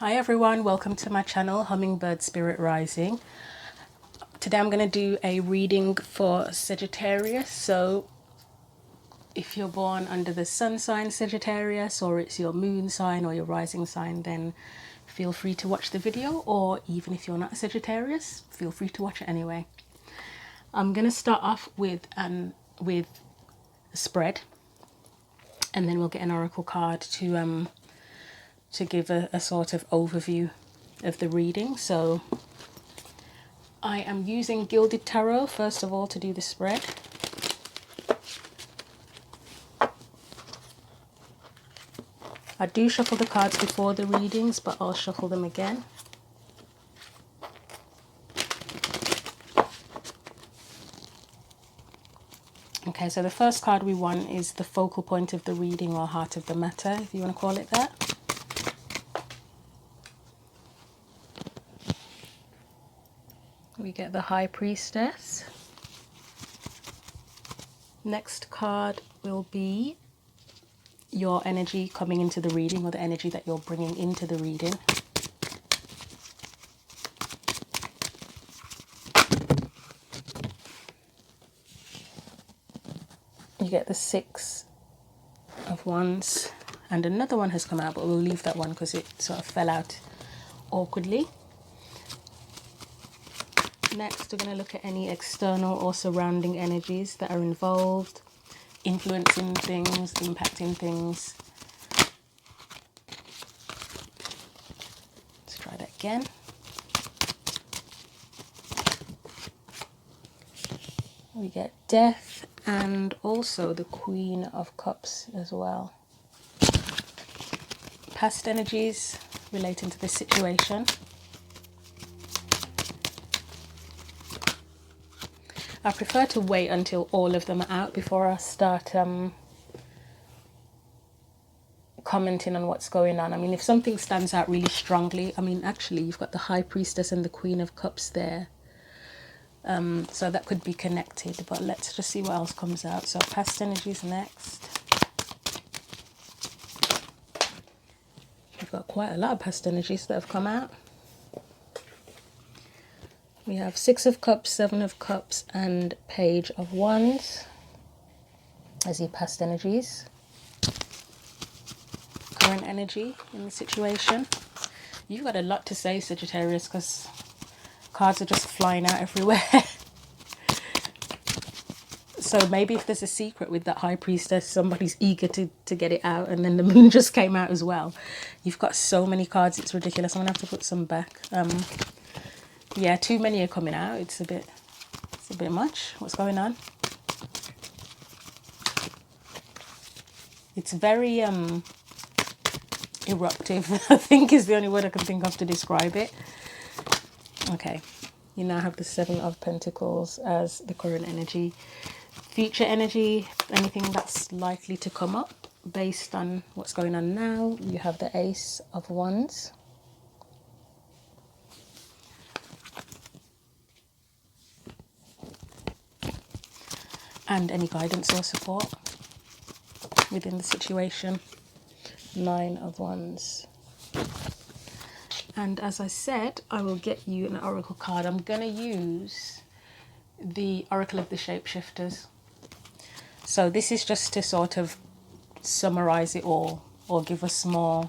Hi everyone, welcome to my channel, Hummingbird Spirit Rising. Today I'm going to do a reading for Sagittarius. So if you're born under the sun sign Sagittarius, or it's your moon sign or your rising sign, then feel free to watch the video, or even if you're not a Sagittarius, feel free to watch it anyway. I'm going to start off with a spread, and then we'll get an oracle card to give a sort of overview of the reading. So I am using Gilded Tarot first of all to do the spread. I do shuffle the cards before the readings, but I'll shuffle them again. Okay, so the first card we want is the focal point of the reading, or heart of the matter, if you want to call it that. We get the High Priestess. Next card will be your energy coming into the reading, or the energy that you're bringing into the reading. You get the Six of Wands, and another one has come out, but we'll leave that one because it sort of fell out awkwardly. Next, we're going to look at any external or surrounding energies that are involved, influencing things, impacting things. Let's try that again. We get Death and also the Queen of Cups as well. Past energies relating to this situation. I prefer to wait until all of them are out before I start commenting on what's going on. I mean, if something stands out really strongly, I mean, actually, you've got the High Priestess and the Queen of Cups there. So that could be connected, but let's just see what else comes out. So past energies next. We've got quite a lot of past energies that have come out. We have Six of Cups, Seven of Cups, and Page of Wands as your past energies. Current energy in the situation. You've got a lot to say, Sagittarius, because cards are just flying out everywhere. So maybe if there's a secret with that High Priestess, somebody's eager to get it out, and then the Moon just came out as well. You've got so many cards, it's ridiculous. I'm going to have to put some back. Yeah, too many are coming out. It's a bit much. What's going on? It's very eruptive, I think is the only word I can think of to describe it. Okay, you now have the Seven of Pentacles as the current energy. Future energy, anything that's likely to come up based on what's going on now. You have the Ace of Wands. And any guidance or support within the situation. Nine of Wands. And as I said, I will get you an oracle card. I'm going to use the Oracle of the Shapeshifters. So this is just to sort of summarize it all, or give us more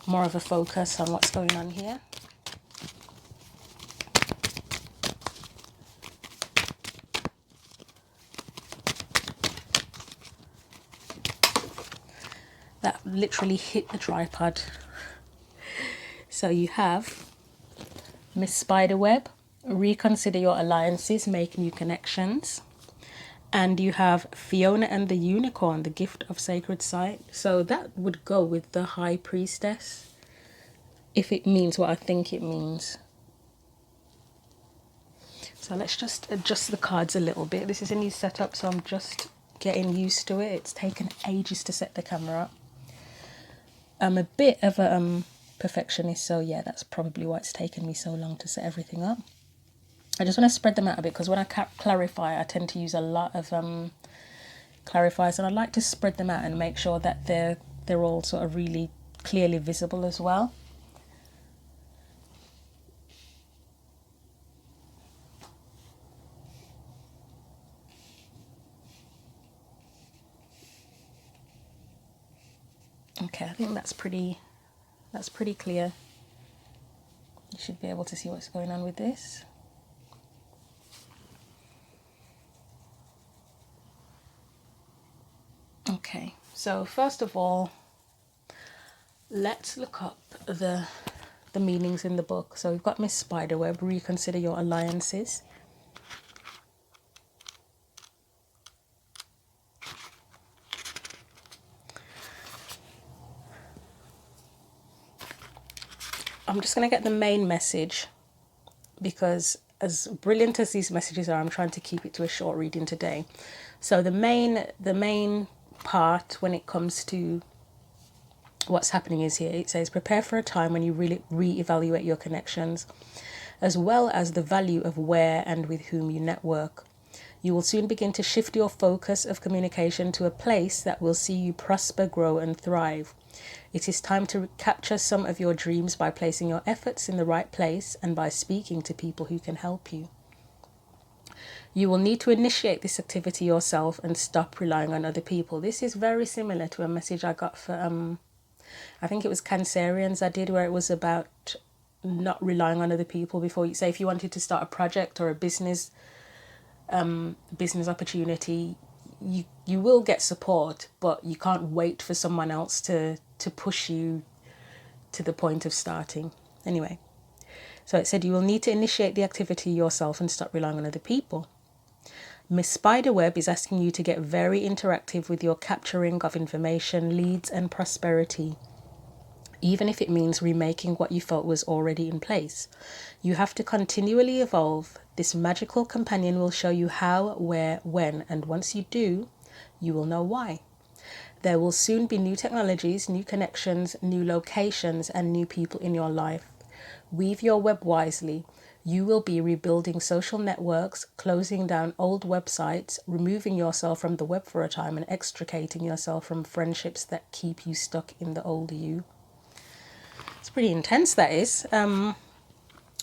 of a focus on what's going on here. That literally hit the tripod. So you have Miss Spiderweb, reconsider your alliances, make new connections. And you have Fiona and the Unicorn, the gift of sacred sight. So that would go with the High Priestess, if it means what I think it means. So let's just adjust the cards a little bit. This is a new setup, so I'm just getting used to it. It's taken ages to set the camera up. I'm a bit of a perfectionist, so yeah, that's probably why it's taken me so long to set everything up. I just want to spread them out a bit, because when I clarify, I tend to use a lot of clarifiers, and I like to spread them out and make sure that they're all sort of really clearly visible as well. think that's pretty clear. You should be able to see what's going on with this. Okay, so first of all, let's look up the meanings in the book. So we've got Miss Spiderweb, reconsider your alliances. I'm just going to get the main message, because as brilliant as these messages are, I'm trying to keep it to a short reading today. So the main part when it comes to what's happening is here. It says, prepare for a time when you really reevaluate your connections, as well as the value of where and with whom you network. You will soon begin to shift your focus of communication to a place that will see you prosper, grow, and thrive. It is time to capture some of your dreams by placing your efforts in the right place and by speaking to people who can help you. You will need to initiate this activity yourself and stop relying on other people. This is very similar to a message I got for, I think it was Cancerians I did, where it was about not relying on other people before you say, if you wanted to start a project or a business opportunity, you will get support, but you can't wait for someone else to push you to the point of starting. Anyway, so it said you will need to initiate the activity yourself and stop relying on other people. Miss Spiderweb is asking you to get very interactive with your capturing of information, leads, and prosperity, even if it means remaking what you felt was already in place. You have to continually evolve. This magical companion will show you how, where, when, and once you do, you will know why. There will soon be new technologies, new connections, new locations, and new people in your life. Weave your web wisely. You will be rebuilding social networks, closing down old websites, removing yourself from the web for a time, and extricating yourself from friendships that keep you stuck in the old you. It's pretty intense, that is.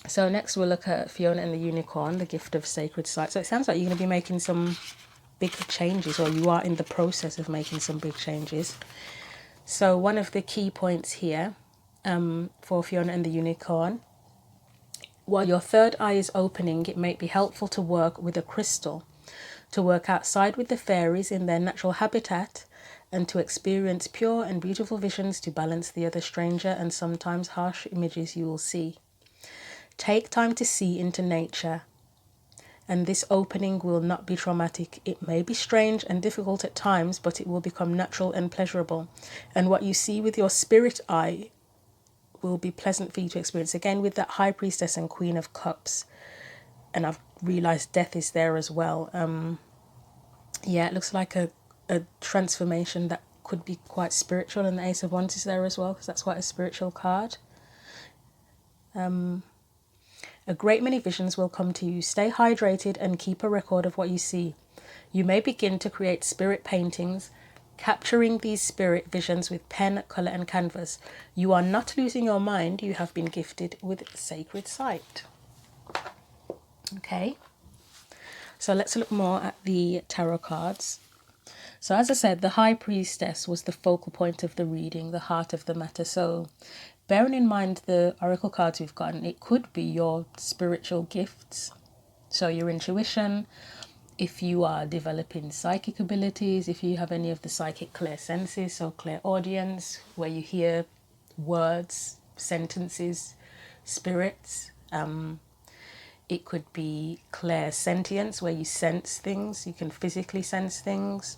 So next we'll look at Fiona and the Unicorn, the gift of sacred sight. So it sounds like you're going to be making some big changes, or you are in the process of making some big changes. So one of the key points here for Fiona and the Unicorn, while your third eye is opening, it may be helpful to work with a crystal, to work outside with the fairies in their natural habitat, and to experience pure and beautiful visions to balance the other stranger and sometimes harsh images you will see. Take time to see into nature, and this opening will not be traumatic. It may be strange and difficult at times, but it will become natural and pleasurable. And what you see with your spirit eye will be pleasant for you to experience. Again, with that High Priestess and Queen of Cups, and I've realised Death is there as well. Yeah, it looks like a transformation that could be quite spiritual, and the Ace of Wands is there as well, because that's quite a spiritual card. A great many visions will come to you. Stay hydrated and keep a record of what you see. You may begin to create spirit paintings, capturing these spirit visions with pen, colour and canvas. You are not losing your mind. You have been gifted with sacred sight. Okay, so let's look more at the tarot cards. So as I said, the High Priestess was the focal point of the reading, the heart of the matter. So bearing in mind the oracle cards we've gotten, it could be your spiritual gifts. So your intuition, if you are developing psychic abilities, if you have any of the psychic clairsenses, so clairaudience, where you hear words, sentences, spirits. It could be clairsentience, where you sense things, you can physically sense things.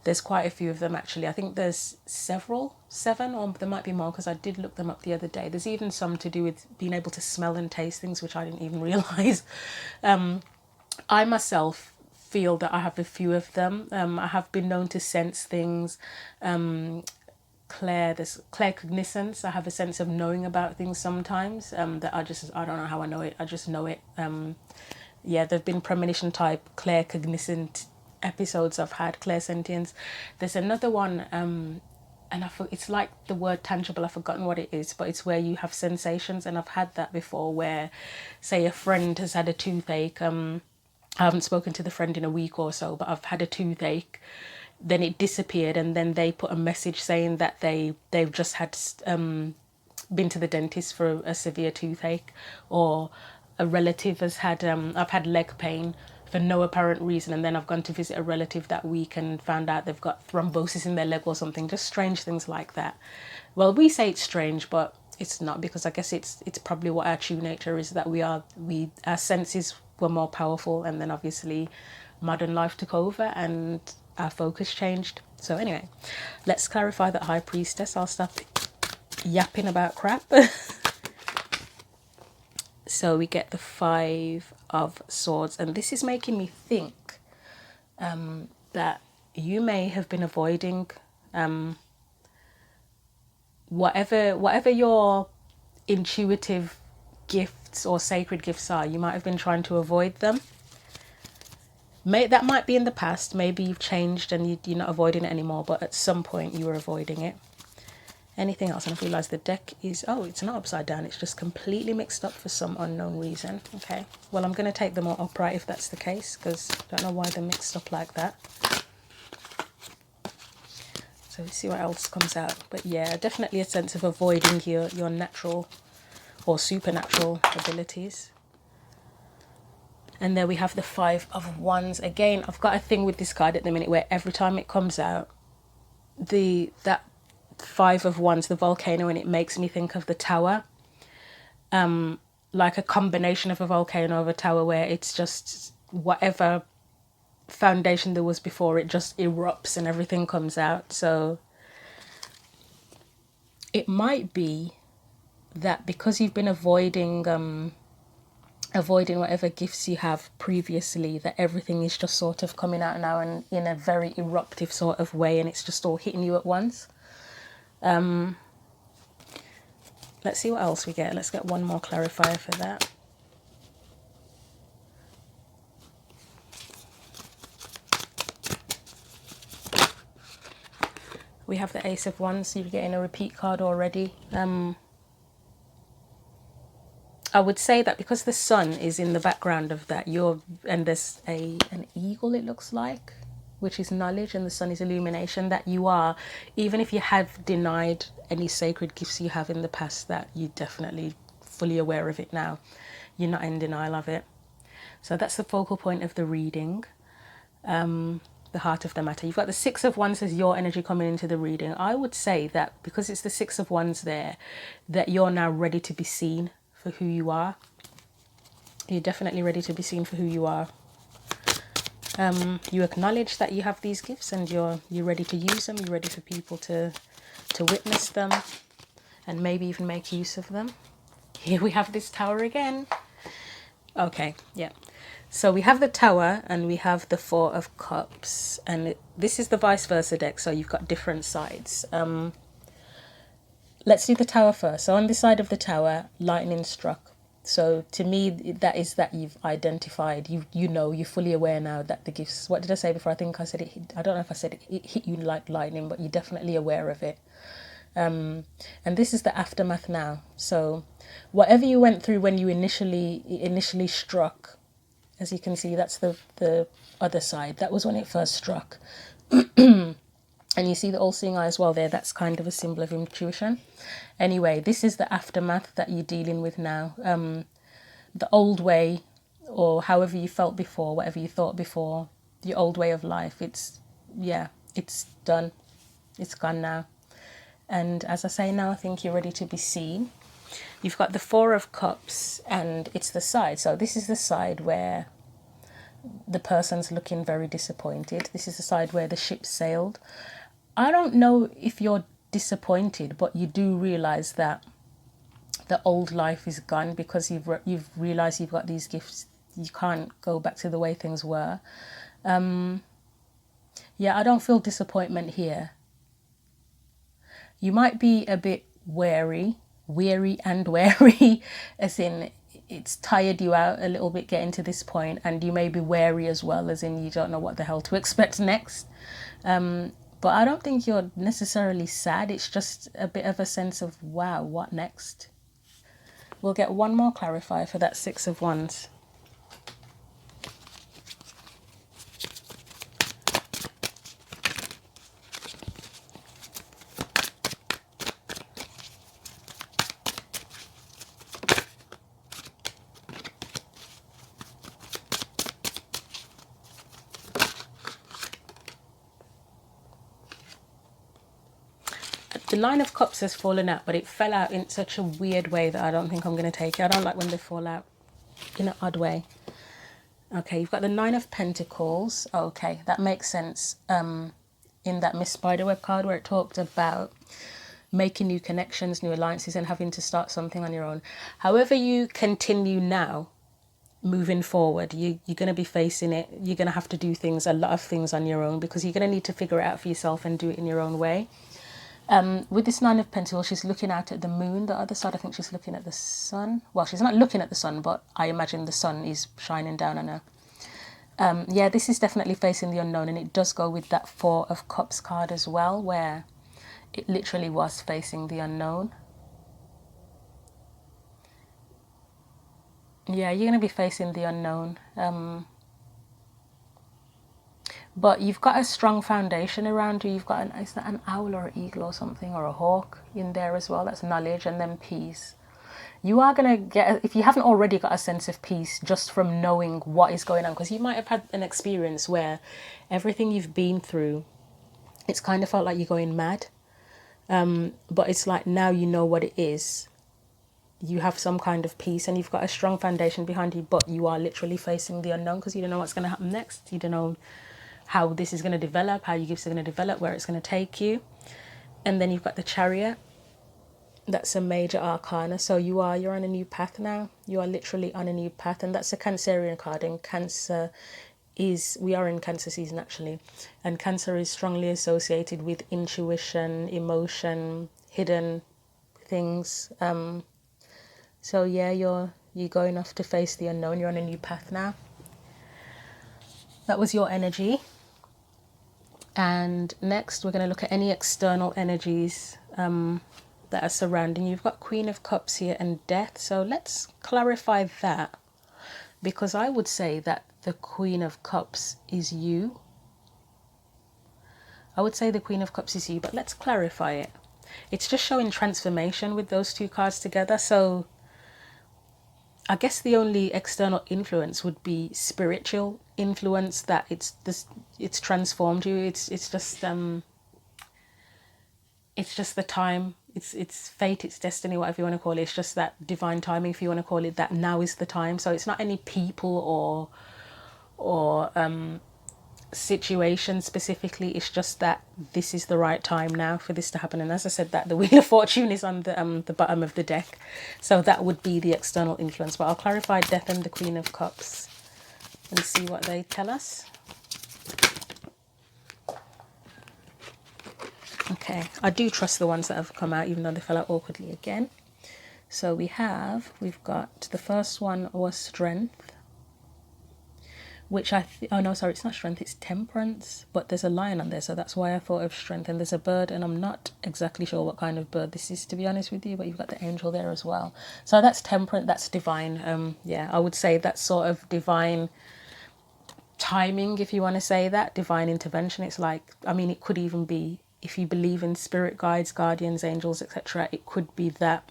There's quite a few of them actually. I think there's seven, or there might be more because I did look them up the other day. There's even some to do with being able to smell and taste things, which I didn't even realise. I myself feel that I have a few of them. I have been known to sense things. There's claircognizance. I have a sense of knowing about things sometimes that I don't know how I know it. I just know it. Yeah, there've been premonition type claircognizant episodes I've had, clairsentience. There's another one, and it's like the word tangible. I've forgotten what it is, but it's where you have sensations, and I've had that before. Where, say, a friend has had a toothache. I haven't spoken to the friend in a week or so, but I've had a toothache. then it disappeared, and then they put a message saying that they've just had been to the dentist for a severe toothache, or a relative has had I've had leg pain for no apparent reason, and then I've gone to visit a relative that week and found out they've got thrombosis in their leg or something. Just strange things like that. Well, we say it's strange, but it's not, because I guess it's probably what our true nature is, that our senses were more powerful, and then obviously modern life took over and our focus changed. So anyway, let's clarify that High Priestess. I'll stop yapping about crap. So we get the Five of Swords, and this is making me think that you may have been avoiding whatever your intuitive gifts or sacred gifts are. You might have been trying to avoid them. That might be in the past. Maybe you've changed and you're not avoiding it anymore, but at some point you were avoiding it. Anything else? And I've realised the deck is, oh, it's not upside down. It's just completely mixed up for some unknown reason. Okay, well, I'm going to take them all upright if that's the case, because I don't know why they're mixed up like that. So let's see what else comes out. But yeah, definitely a sense of avoiding your natural or supernatural abilities. And there we have the Five of Wands. Again, I've got a thing with this card at the minute where every time it comes out, that Five of Wands, the volcano, and it makes me think of the Tower, like a combination of a volcano of a tower, where it's just whatever foundation there was before, it just erupts and everything comes out. So it might be that because you've been avoiding whatever gifts you have previously, that everything is just sort of coming out now and in a very eruptive sort of way, and it's just all hitting you at once. Let's see what else we get. Let's get one more clarifier for that. We have the Ace of Wands, so you're getting a repeat card already. I would say that because the sun is in the background of that, and there's an eagle, it looks like, which is knowledge, and the sun is illumination, that you are, even if you have denied any sacred gifts you have in the past, that you're definitely fully aware of it now. You're not in denial of it. So that's the focal point of the reading, the heart of the matter. You've got the Six of Wands as your energy coming into the reading. I would say that because it's the Six of Wands there, that you're now ready to be seen for who you are. You're definitely ready to be seen for who you are. You acknowledge that you have these gifts, and you're ready to use them. You're ready for people to witness them and maybe even make use of them. Here we have this Tower again. Okay, yeah. So we have the Tower and we have the Four of Cups, and this is the vice versa deck, so you've got different sides. Let's do the Tower first. So on this side of the Tower, lightning struck. So to me, that is that you've identified, you're fully aware now that the gifts, what did I say before? I think I said I don't know if I said it hit you like lightning, but you're definitely aware of it. And this is the aftermath now. So whatever you went through when you initially struck, as you can see, that's the other side. That was when it first struck. And you see the all-seeing eye as well there. That's kind of a symbol of intuition. Anyway, this is the aftermath that you're dealing with now. The old way, or however you felt before, whatever you thought before, your old way of life, it's done. It's gone now. And as I say now, I think you're ready to be seen. You've got the Four of Cups, and it's the side. So this is the side where the person's looking very disappointed. This is the side where the ship sailed. I don't know if you're disappointed, but you do realise that the old life is gone, because you've realised you've got these gifts. You can't go back to the way things were. Yeah, I don't feel disappointment here. You might be a bit weary, as in it's tired you out a little bit getting to this point, and you may be wary as well, as in you don't know what the hell to expect next. But I don't think you're necessarily sad. It's just a bit of a sense of, wow, what next? We'll get one more clarifier for that Six of Wands. the Nine of Cups has fallen out, but it fell out in such a weird way that I don't think I'm going to take it. I don't like when they fall out in an odd way. Okay, you've got the Nine of Pentacles. Okay, that makes sense. In that Miss Spiderweb card where it talked about making new connections, new alliances, and having to start something on your own. However you continue now, moving forward, you're going to be facing it. You're going to have to do things, a lot of things on your own, because you're going to need to figure it out for yourself and do it in your own way. With this Nine of Pentacles, she's looking out at the moon. The other side, I think she's looking at the sun. Well, she's not looking at the sun, but I imagine the sun is shining down on her. Yeah, this is definitely facing the unknown, and it does go with that Four of Cups card as well, where it literally was facing the unknown. Yeah, you're going to be facing the unknown. But you've got a strong foundation around you. You've got is that an owl or an eagle or something, or a hawk in there as well? That's knowledge, and then peace. You are going to get, if you haven't already got a sense of peace just from knowing what is going on, because you might have had an experience where everything you've been through, it's kind of felt like you're going mad. But it's like now you know what it is. You have some kind of peace and you've got a strong foundation behind you, but you are literally facing the unknown because you don't know what's going to happen next. You don't know how this is going to develop, how your gifts are going to develop, where it's going to take you. And then you've got the Chariot. That's a major arcana. So you're on a new path now. You are literally on a new path, and that's a Cancerian card. And Cancer is, we are in Cancer season actually, and Cancer is strongly associated with intuition, emotion, hidden things. So yeah, you're going off to face the unknown. You're on a new path now. That was your energy. And next we're going to look at any external energies that are surrounding you. You've got Queen of Cups here and Death. So let's clarify that, because I would say that the Queen of Cups is you. I would say the Queen of Cups is you, but let's clarify it. It's just showing transformation with those two cards together. So I guess the only external influence would be spiritual influence, that it's transformed you. It's just the time. It's fate, it's destiny, whatever you want to call it. It's just that divine timing, if you want to call it that. Now is the time. So it's not any people or situation specifically. It's just that this is the right time now for this to happen. And as I said, that the Wheel of Fortune is on the bottom of the deck, so that would be the external influence. But I'll clarify Death and the Queen of Cups and see what they tell us. Okay, I do trust the ones that have come out, even though they fell out awkwardly again. So we've got the first one was Strength, which oh no, sorry, it's not Strength, it's Temperance, but there's a lion on there, so that's why I thought of Strength. And there's a bird, and I'm not exactly sure what kind of bird this is, to be honest with you, but you've got the angel there as well. So that's Temperance, that's divine. Yeah, I would say that's sort of divine timing, if you want to say that, divine intervention. It's like, I mean, it could even be, if you believe in spirit guides, guardians, angels, etc., it could be that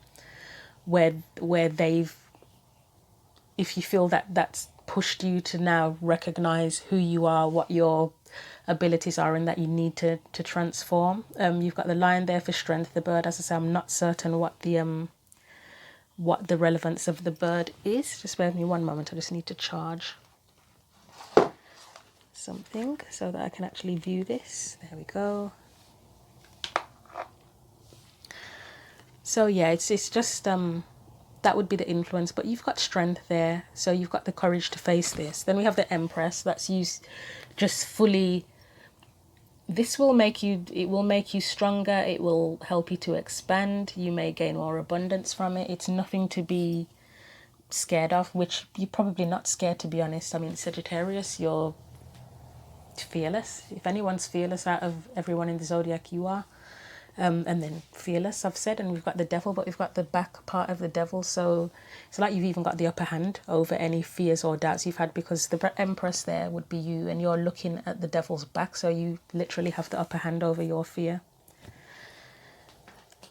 where they've, if you feel that that's pushed you to now recognize who you are, what your abilities are, and that you need to transform. You've got the lion there for strength. The bird, as I say, I'm not certain what the relevance of the bird is. Just bear with me one moment. I just need to charge something so that I can actually view this. There we go. So yeah, it's just that would be the influence, but you've got strength there, so you've got the courage to face this. Then we have the Empress. That's you just fully, this will make you, it will make you stronger, it will help you to expand, you may gain more abundance from it. It's nothing to be scared of, which you're probably not scared, to be honest. I mean, Sagittarius, you're fearless. If anyone's fearless out of everyone in the zodiac, you are. And then fearless, I've said, and we've got the Devil, but we've got the back part of the Devil, so it's like you've even got the upper hand over any fears or doubts you've had, because the Empress there would be you, and you're looking at the Devil's back, so you literally have the upper hand over your fear.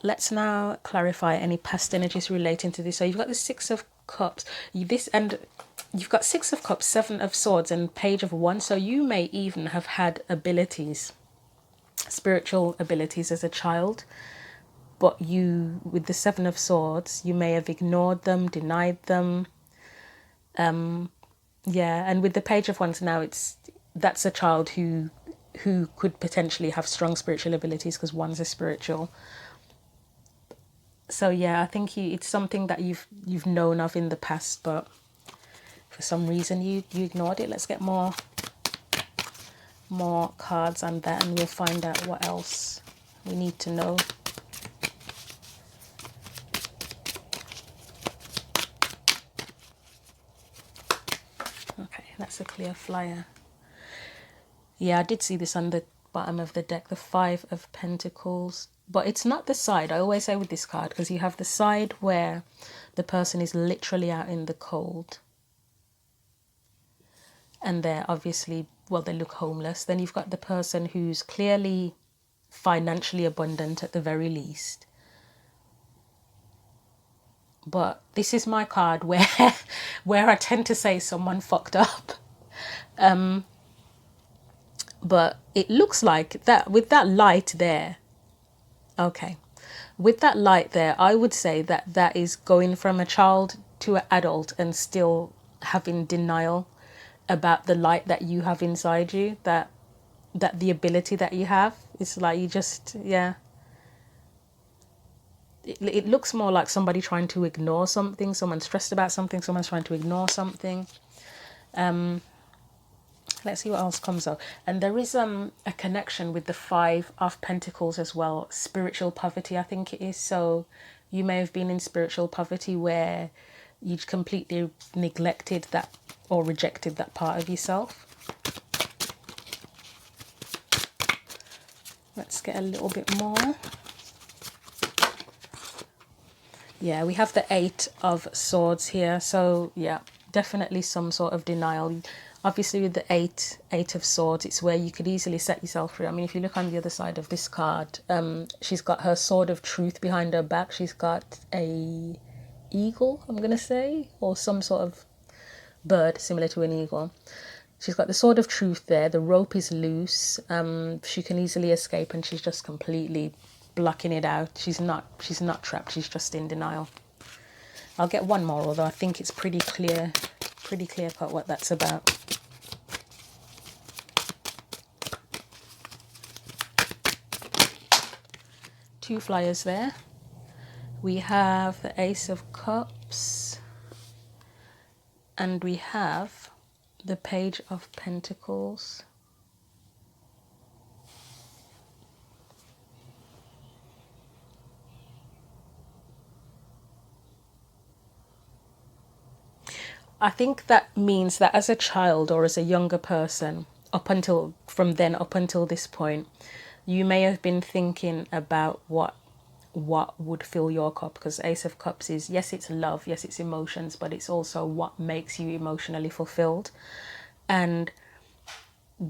Let's now clarify any past energies relating to this. So you've got the Six of Cups, and you've got Six of Cups, Seven of Swords, and Page of Wands, so you may even have had abilities, spiritual abilities as a child, but you, with the Seven of Swords, you may have ignored them, denied them. Yeah, and with the Page of Wands now, that's a child who could potentially have strong spiritual abilities because Wands are spiritual. So yeah, I think it's something that you've known of in the past, but for some reason you ignored it. Let's get more cards on that, and we'll find out what else we need to know. Okay, that's a clear flyer. Yeah, I did see this on the bottom of the deck, the Five of Pentacles. But it's not the side. I always say with this card, because you have the side where the person is literally out in the cold. And they're obviously, well, they look homeless. Then you've got the person who's clearly financially abundant at the very least. But this is my card where where I tend to say someone fucked up. But it looks like that with that light there. Okay. With that light there, I would say that is going from a child to an adult and still having denial about the light that you have inside you, that the ability that you have. It's like you just, yeah. It looks more like somebody trying to ignore something, someone's stressed about something, someone's trying to ignore something. Let's see what else comes up. And there is a connection with the Five of Pentacles as well. Spiritual poverty, I think it is. So you may have been in spiritual poverty where you completely neglected that or rejected that part of yourself. Let's get a little bit more. Yeah, we have the Eight of Swords here. So yeah, definitely some sort of denial. Obviously with the eight of Swords, it's where you could easily set yourself free. I mean, if you look on the other side of this card, she's got her sword of truth behind her back. She's got a eagle, I'm going to say, or some sort of bird similar to an eagle. She's got the sword of truth there. The rope is loose. She can easily escape, and she's just completely blocking it out. She's not trapped. She's just in denial. I'll get one more, although I think it's pretty clear cut what that's about. Two flyers there. We have the Ace of Cups, and we have the Page of Pentacles. I think that means that as a child or as a younger person, up until this point, you may have been thinking about what would fill your cup, because Ace of Cups is, yes, it's love, yes, it's emotions, but it's also what makes you emotionally fulfilled. And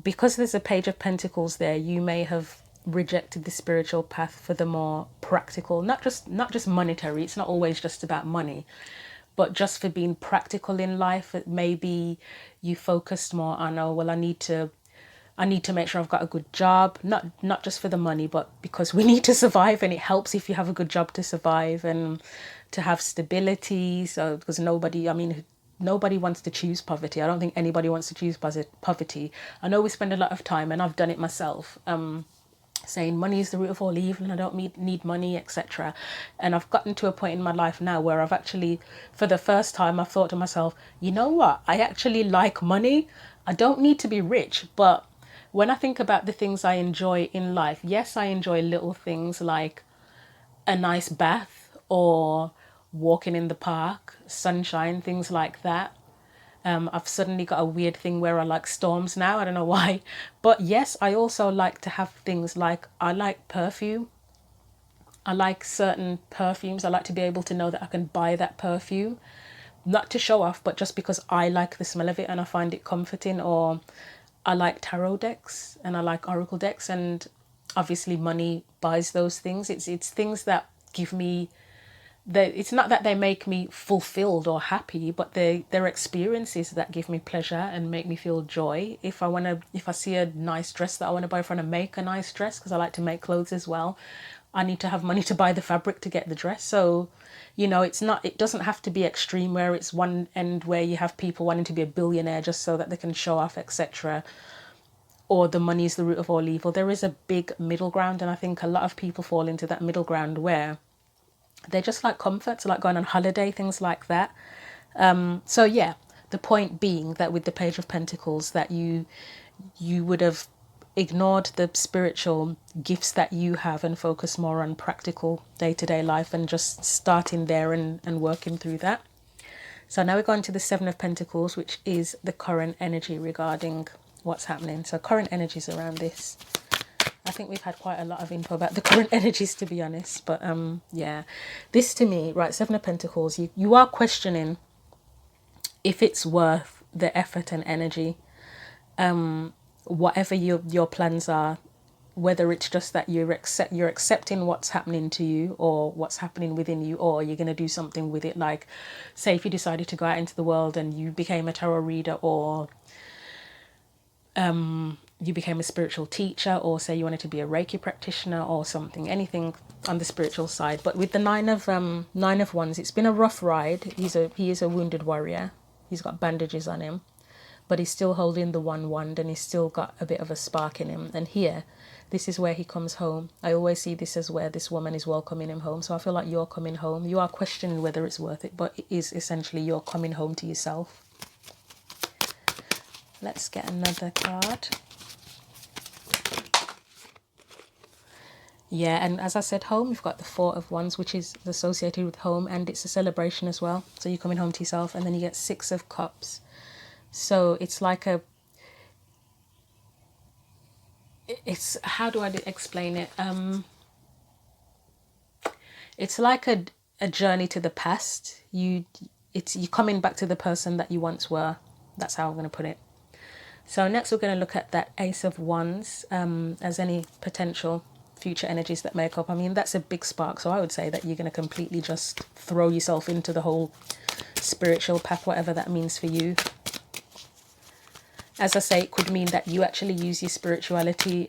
because there's a Page of Pentacles there, you may have rejected the spiritual path for the more practical, not just monetary. It's not always just about money, but just for being practical in life. Maybe you focused more on, oh well, I need to make sure I've got a good job, not just for the money, but because we need to survive, and it helps if you have a good job to survive and to have stability. So because nobody wants to choose poverty. I don't think anybody wants to choose poverty. I know we spend a lot of time, and I've done it myself, saying money is the root of all evil and I don't need money, etc. And I've gotten to a point in my life now where I've actually, for the first time, I've thought to myself, you know what, I actually like money. I don't need to be rich, but when I think about the things I enjoy in life, yes, I enjoy little things like a nice bath or walking in the park, sunshine, things like that. I've suddenly got a weird thing where I like storms now. I don't know why. But yes, I also like to have things like, I like perfume. I like certain perfumes. I like to be able to know that I can buy that perfume. Not to show off, but just because I like the smell of it and I find it comforting. Or I like tarot decks and I like oracle decks. And obviously money buys those things. It's things that give me... it's not that they make me fulfilled or happy, but they're experiences that give me pleasure and make me feel joy. If I see a nice dress that I want to buy, if I want to make a nice dress, because I like to make clothes as well, I need to have money to buy the fabric to get the dress. So, you know, it doesn't have to be extreme where it's one end where you have people wanting to be a billionaire just so that they can show off, etc., or the money is the root of all evil. There is a big middle ground, and I think a lot of people fall into that middle ground where they just like comfort, so like going on holiday, things like that. So yeah, the point being that with the Page of Pentacles, that you would have ignored the spiritual gifts that you have and focus more on practical day-to-day life and just starting there and working through that. So now we're going to the Seven of Pentacles, which is the current energy regarding what's happening. So current energies around this. I think we've had quite a lot of info about the current energies, to be honest. But yeah, this to me, right, Seven of Pentacles, you are questioning if it's worth the effort and energy. Whatever your plans are, whether it's just that you're accepting what's happening to you or what's happening within you, or you're going to do something with it. Like, say if you decided to go out into the world and you became a tarot reader, or you became a spiritual teacher, or say you wanted to be a Reiki practitioner or something, anything on the spiritual side. But with the Nine of Wands, it's been a rough ride. He is a wounded warrior. He's got bandages on him, but he's still holding the one wand and he's still got a bit of a spark in him. And here, this is where he comes home. I always see this as where this woman is welcoming him home. So I feel like you're coming home. You are questioning whether it's worth it, but it is essentially you're coming home to yourself. Let's get another card. Yeah, and as I said, home, we've got the Four of Wands, which is associated with home, and it's a celebration as well. So you're coming home to yourself, and then you get Six of Cups. So it's like it's, how do I explain it? It's like a journey to the past. You're coming back to the person that you once were. That's how I'm going to put it. So next we're going to look at that Ace of Wands as any potential future energies that make up. I mean, that's a big spark. So I would say that you're going to completely just throw yourself into the whole spiritual path, whatever that means for you. As I say, it could mean that you actually use your spirituality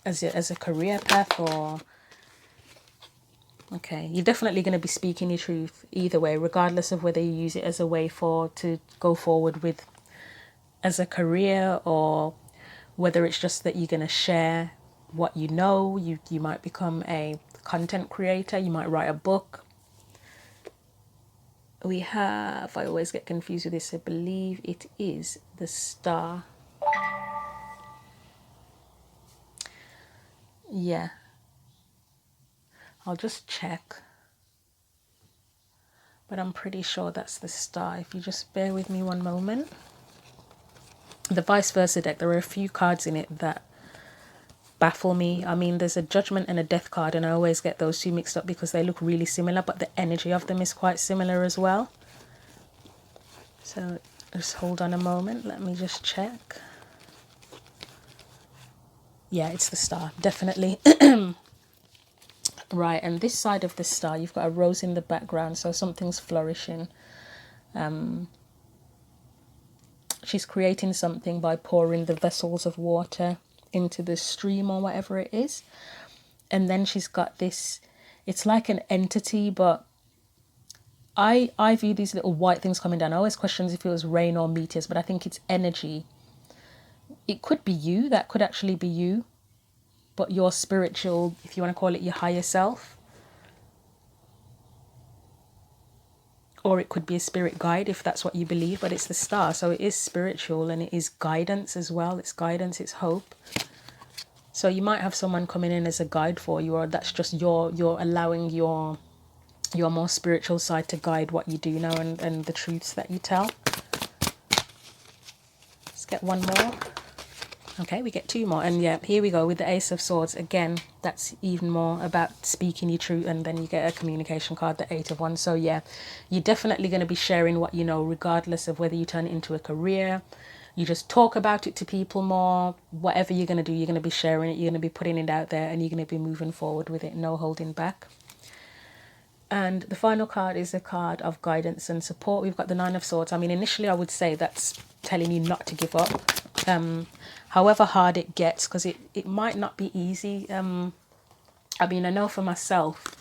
as a career path, or okay, you're definitely going to be speaking your truth either way, regardless of whether you use it as a way to go forward with as a career, or whether it's just that you're going to share what you know. You might become a content creator, you might write a book. I always get confused with this, I believe it is the Star. Yeah, I'll just check, but I'm pretty sure that's the Star. If you just bear with me one moment. The vice versa deck, there are a few cards in it that baffle me. I mean, there's a Judgment and a Death card, and I always get those two mixed up because they look really similar, but the energy of them is quite similar as well. So just hold on a moment, let me just check. Yeah, it's the Star, definitely. Right, and this side of the Star, you've got a rose in the background, so something's flourishing. She's creating something by pouring the vessels of water into the stream or whatever it is. And then she's got this, it's like an entity, but I view these little white things coming down. I always question if it was rain or meteors, but I think it's energy. It could be you, that could actually be you, but your spiritual, if you want to call it your higher self. Or it could be a spirit guide if that's what you believe, but it's the Star, so it is spiritual and it is guidance as well. It's guidance, it's hope. So you might have someone coming in as a guide for you, or that's just you're allowing your more spiritual side to guide what you do know and the truths that you tell. Let's get one more. Okay, we get two more, and yeah, here we go with the Ace of Swords. Again, that's even more about speaking your truth, and then you get a communication card, the Eight of Wands. So yeah, you're definitely going to be sharing what you know, regardless of whether you turn it into a career, you just talk about it to people more. Whatever you're going to do, you're going to be sharing it, you're going to be putting it out there, and you're going to be moving forward with it, no holding back. And the final card is a card of guidance and support. We've got the Nine of Swords. I mean, initially I would say that's telling you not to give up. however hard it gets, because it might not be easy. I mean, I know for myself,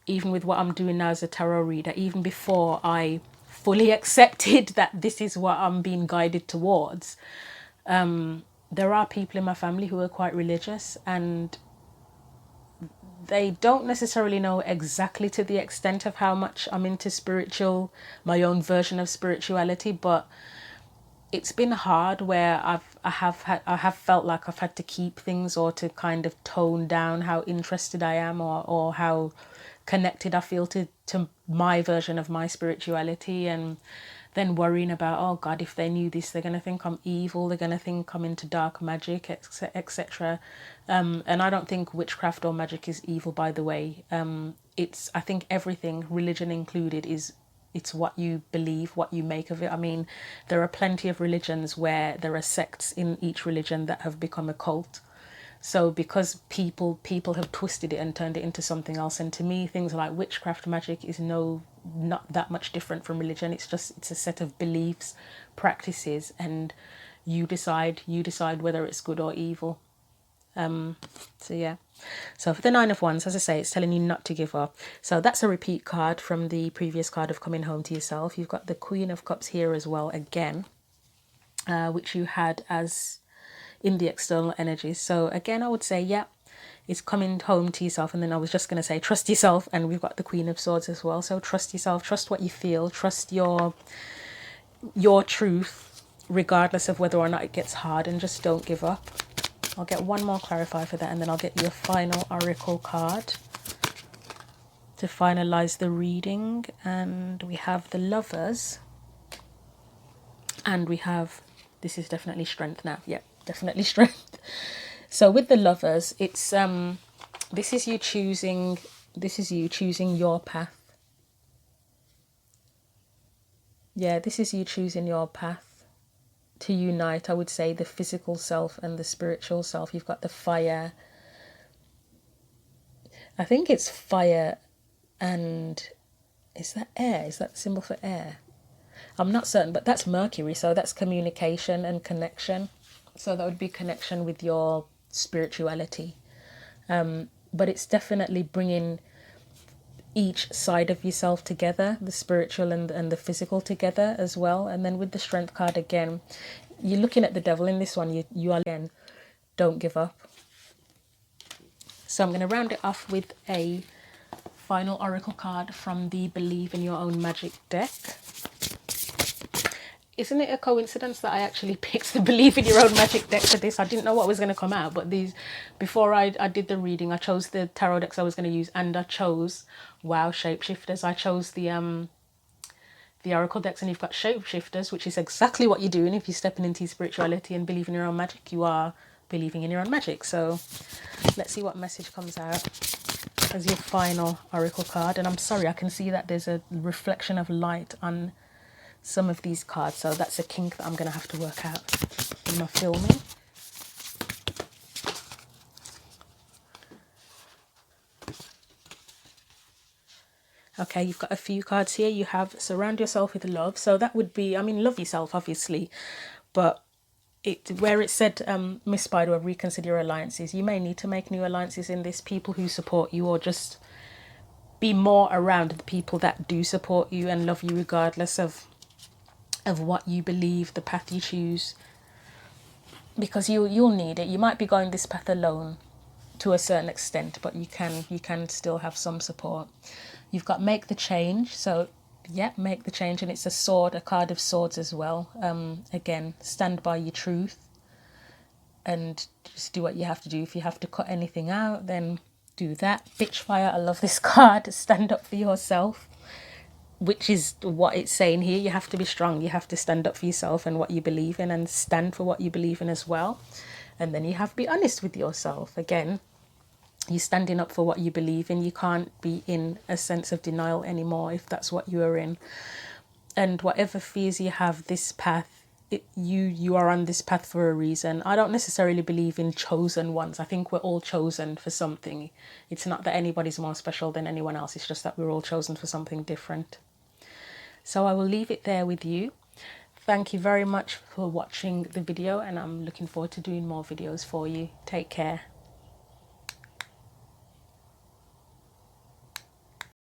even with what I'm doing now as a tarot reader, even before I fully accepted that this is what I'm being guided towards, there are people in my family who are quite religious, and they don't necessarily know exactly to the extent of how much I'm into my own version of spirituality, but it's been hard where I have felt like I've had to keep things, or to kind of tone down how interested I am, or how connected I feel to my version of my spirituality, and then worrying about, oh God, if they knew this, they're going to think I'm evil, they're going to think I'm into dark magic, etc. And I don't think witchcraft or magic is evil, by the way. I think everything, religion included, it's what you believe, what you make of it. I mean, there are plenty of religions where there are sects in each religion that have become a cult. So because people have twisted it and turned it into something else, and to me things like witchcraft, magic is not that much different from religion. It's a set of beliefs, practices, and you decide whether it's good or evil. So yeah. So for the Nine of Wands, as I say, it's telling you not to give up. So that's a repeat card from the previous card of coming home to yourself. You've got the Queen of Cups here as well again, which you had as in the external energies. So again, I would say, yeah, it's coming home to yourself. And then I was just going to say, trust yourself. And we've got the Queen of Swords as well. So trust yourself, trust what you feel, trust your truth, regardless of whether or not it gets hard, and just don't give up. I'll get one more clarifier for that, and then I'll get you a final oracle card to finalize the reading. And we have the Lovers, and we have, this is definitely strength now. Yep, definitely strength. So with the Lovers, it's this is you choosing your path. Yeah, this is you choosing your path to unite, I would say, the physical self and the spiritual self. You've got the fire. I think it's fire, and is that air? Is that the symbol for air? I'm not certain, but that's Mercury, so that's communication and connection. So that would be connection with your spirituality. But it's definitely bringing each side of yourself together, the spiritual and the physical together as well. And then with the Strength card again, you're looking at the Devil in this one. You are, again, don't give up. So I'm going to round it off with a final oracle card from the Believe in Your Own Magic deck. Isn't it a coincidence that I actually picked the Believe in Your Own Magic deck for this? I didn't know what was going to come out, but before I did the reading, I chose the tarot decks I was going to use, and I chose, wow, Shapeshifters. I chose the oracle decks, and you've got Shapeshifters, which is exactly what you're doing. If you're stepping into your spirituality and believing in your own magic, you are believing in your own magic. So let's see what message comes out as your final oracle card. And I'm sorry, I can see that there's a reflection of light on some of these cards, so that's a kink that I'm going to have to work out in my filming. Okay, you've got a few cards here. You have Surround Yourself with Love. So that would be, I mean, love yourself, obviously, but where it said, Miss Spider, reconsider your alliances, you may need to make new alliances in this, people who support you, or just be more around the people that do support you and love you regardless of what you believe, the path you choose, because you'll need it. You might be going this path alone to a certain extent, but you can still have some support. You've got Make the Change. So yeah, make the change, and it's a card of swords as well. Again, stand by your truth and just do what you have to do. If you have to cut anything out, then do that. Bitchfire, I love this card. Stand up for yourself, which is what it's saying here. You have to be strong. You have to stand up for yourself and what you believe in, and stand for what you believe in as well. And then you have to be honest with yourself. Again, you're standing up for what you believe in. You can't be in a sense of denial anymore if that's what you are in. And whatever fears you have, this path, you are on this path for a reason. I don't necessarily believe in chosen ones. I think we're all chosen for something. It's not that anybody's more special than anyone else. It's just that we're all chosen for something different. So I will leave it there with you. thank you very much for watching the video, and I'm looking forward to doing more videos for you. Take care.